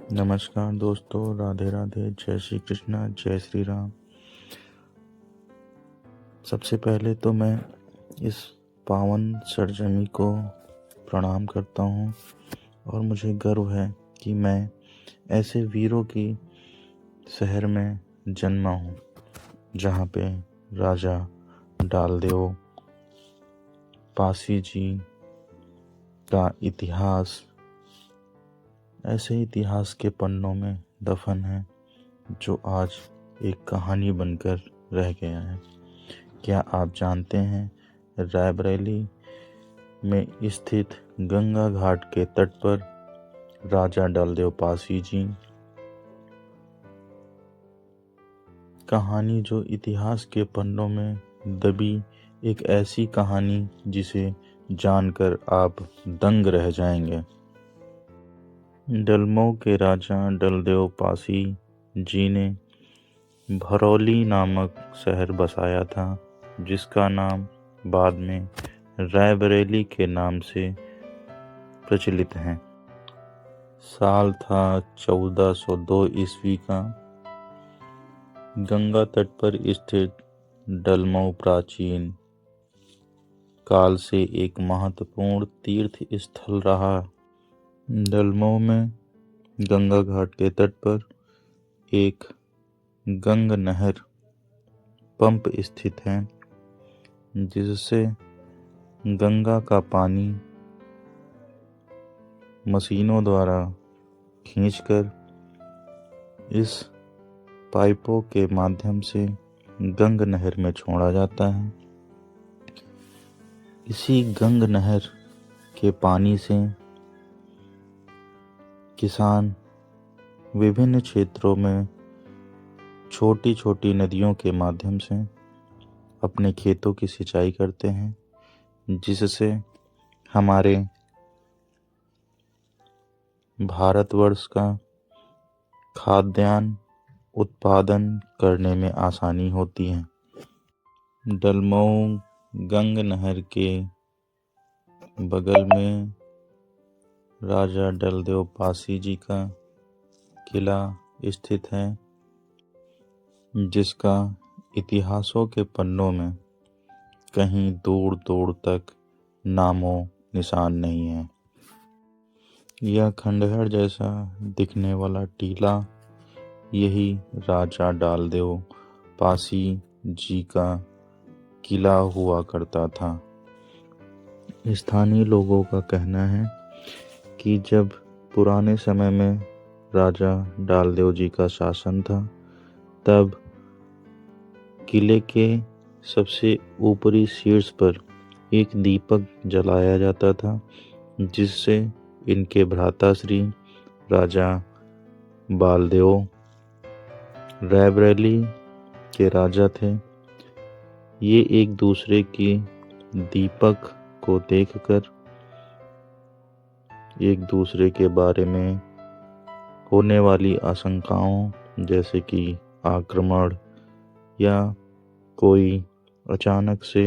नमस्कार दोस्तों, राधे राधे, जय श्री कृष्णा, जय श्री राम। सबसे पहले तो मैं इस पावन सरजमी को प्रणाम करता हूँ और मुझे गर्व है कि मैं ऐसे वीरों की शहर में जन्मा हूँ जहाँ पे राजा डालदेव पासी जी का इतिहास ऐसे इतिहास के पन्नों में दफन है जो आज एक कहानी बनकर रह गया है। क्या आप जानते हैं, रायबरेली में स्थित गंगा घाट के तट पर राजा डालदेव पासी जी कहानी जो इतिहास के पन्नों में दबी एक ऐसी कहानी जिसे जानकर आप दंग रह जाएंगे। डलमऊ के राजा डालदेव पासी जी ने भरौली नामक शहर बसाया था, जिसका नाम बाद में रायबरेली के नाम से प्रचलित है। साल था 1402 ईस्वी का। गंगा तट पर स्थित डलमऊ प्राचीन काल से एक महत्वपूर्ण तीर्थ स्थल रहा। डलमऊ में गंगा घाट के तट पर एक गंग नहर पंप स्थित है, जिससे गंगा का पानी मशीनों द्वारा खींचकर इस पाइपों के माध्यम से गंग नहर में छोड़ा जाता है। इसी गंग नहर के पानी से किसान विभिन्न क्षेत्रों में छोटी छोटी नदियों के माध्यम से अपने खेतों की सिंचाई करते हैं, जिससे हमारे भारतवर्ष का खाद्यान्न उत्पादन करने में आसानी होती है। डलमऊ गंग नहर के बगल में राजा डालदेव पासी जी का किला स्थित है, जिसका इतिहासों के पन्नों में कहीं दूर दूर तक नामो निशान नहीं है। यह खंडहर जैसा दिखने वाला टीला यही राजा डालदेव पासी जी का किला हुआ करता था। स्थानीय लोगों का कहना है कि जब पुराने समय में राजा डालदेव जी का शासन था, तब किले के सबसे ऊपरी शीर्ष पर एक दीपक जलाया जाता था, जिससे इनके भ्राताश्री राजा बालदेव रायबरेली के राजा थे, ये एक दूसरे की दीपक को देखकर एक दूसरे के बारे में होने वाली आशंकाओं जैसे कि आक्रमण या कोई अचानक से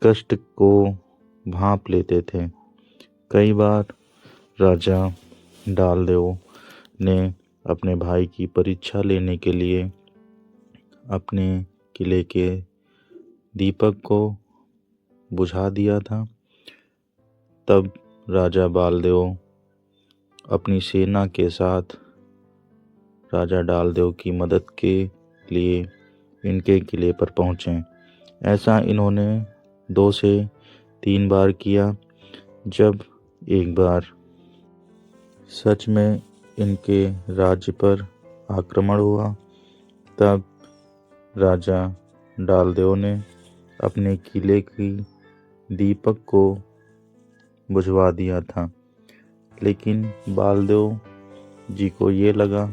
कष्ट को भांप लेते थे। कई बार राजा डालदेव ने अपने भाई की परीक्षा लेने के लिए अपने किले के दीपक को बुझा दिया था। तब राजा बालदेव अपनी सेना के साथ राजा डालदेव की मदद के लिए इनके किले पर पहुँचे। ऐसा इन्होंने 2 से 3 बार किया। जब एक बार सच में इनके राज्य पर आक्रमण हुआ, तब राजा डालदेव ने अपने किले की दीपक को बुझवा दिया था, लेकिन बालदेव जी को ये लगा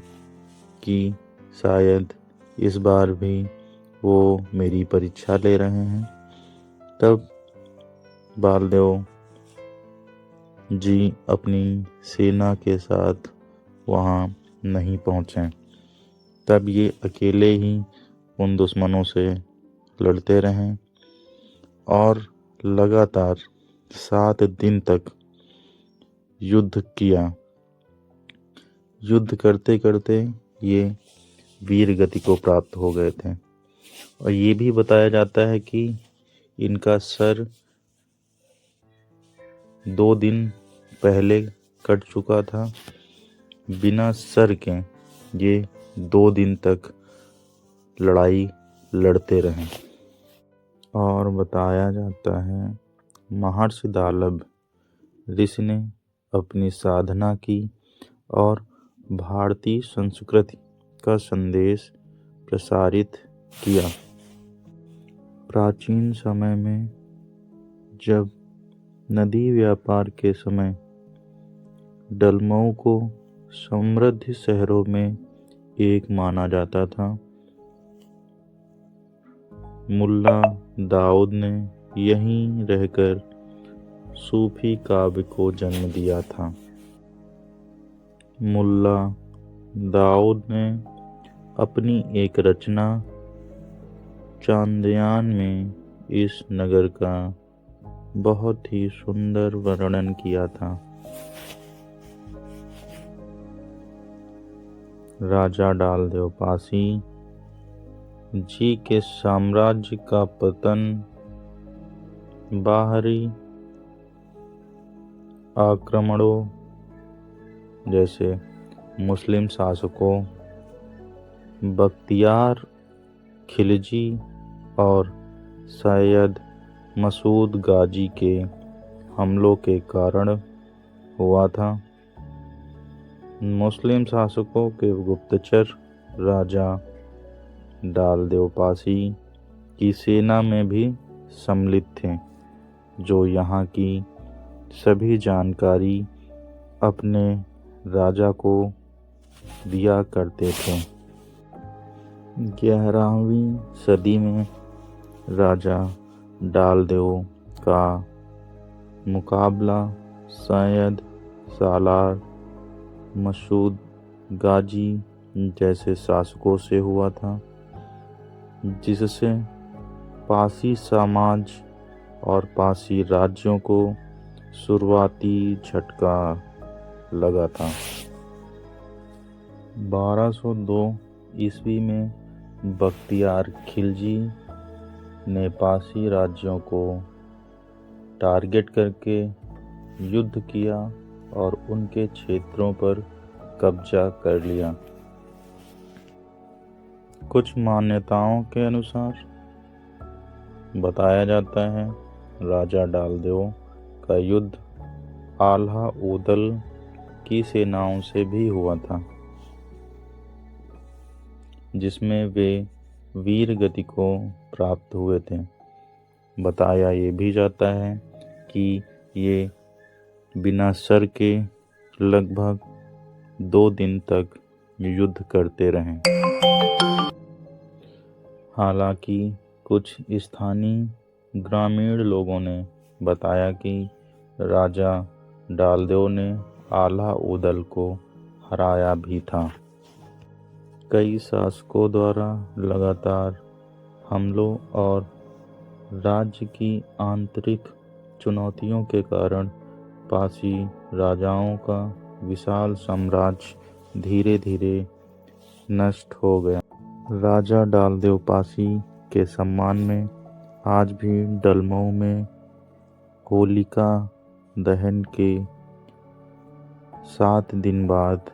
कि शायद इस बार भी वो मेरी परीक्षा ले रहे हैं। तब बालदेव जी अपनी सेना के साथ वहाँ नहीं पहुँचे। तब ये अकेले ही उन दुश्मनों से लड़ते रहे और लगातार 7 दिन तक युद्ध किया। युद्ध करते करते ये वीर गति को प्राप्त हो गए थे। और ये भी बताया जाता है कि इनका सर 2 दिन पहले कट चुका था। बिना सर के ये 2 दिन तक लड़ाई लड़ते रहे। और बताया जाता है महर्षि दालभ ऋषि ने अपनी साधना की और भारतीय संस्कृति का संदेश प्रसारित किया। प्राचीन समय में जब नदी व्यापार के समय डलमऊ को समृद्ध शहरों में एक माना जाता था, मुल्ला दाऊद ने यहीं रहकर सूफी काव्य को जन्म दिया था। मुल्ला दाऊद ने अपनी एक रचना चांदयान में इस नगर का बहुत ही सुंदर वर्णन किया था। राजा डालदेव पासी जी के साम्राज्य का पतन बाहरी आक्रमणों जैसे मुस्लिम शासकों बख्तियार खिलजी और सैयद मसूद गाजी के हमलों के कारण हुआ था। मुस्लिम शासकों के गुप्तचर राजा डालदेव पासी की सेना में भी सम्मिलित थे, जो यहाँ की सभी जानकारी अपने राजा को दिया करते थे। 11वीं सदी में राजा डालदेव का मुकाबला सैयद सालार मसूद गाजी जैसे शासकों से हुआ था, जिससे पासी समाज और पासी राज्यों को शुरुआती झटका लगा था। 1202 ईस्वी में बख्तियार खिलजी ने पासी राज्यों को टारगेट करके युद्ध किया और उनके क्षेत्रों पर कब्जा कर लिया। कुछ मान्यताओं के अनुसार बताया जाता है राजा डालदेव का युद्ध आल्हा उदल की सेनाओं से भी हुआ था, जिसमें वे वीर गति को प्राप्त हुए थे। बताया ये भी जाता है कि ये बिना सर के लगभग 2 दिन तक युद्ध करते रहे। हालांकि कुछ स्थानीय ग्रामीण लोगों ने बताया कि राजा डालदेव ने आल्हा उदल को हराया भी था। कई शासकों द्वारा लगातार हमलों और राज्य की आंतरिक चुनौतियों के कारण पासी राजाओं का विशाल साम्राज्य धीरे धीरे नष्ट हो गया। राजा डालदेव पासी के सम्मान में आज भी डलमऊ में होलिका दहन के 7 दिन बाद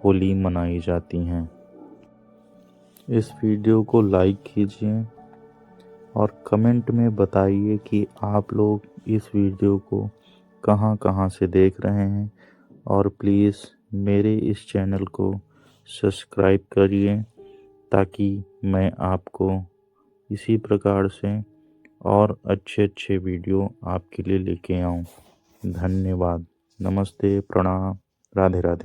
होली मनाई जाती हैं। इस वीडियो को लाइक कीजिए और कमेंट में बताइए कि आप लोग इस वीडियो को कहां कहां से देख रहे हैं, और प्लीज़ मेरे इस चैनल को सब्सक्राइब करिए ताकि मैं आपको इसी प्रकार से और अच्छे वीडियो आपके लिए लेके आऊं। धन्यवाद। नमस्ते, प्रणाम, राधे राधे।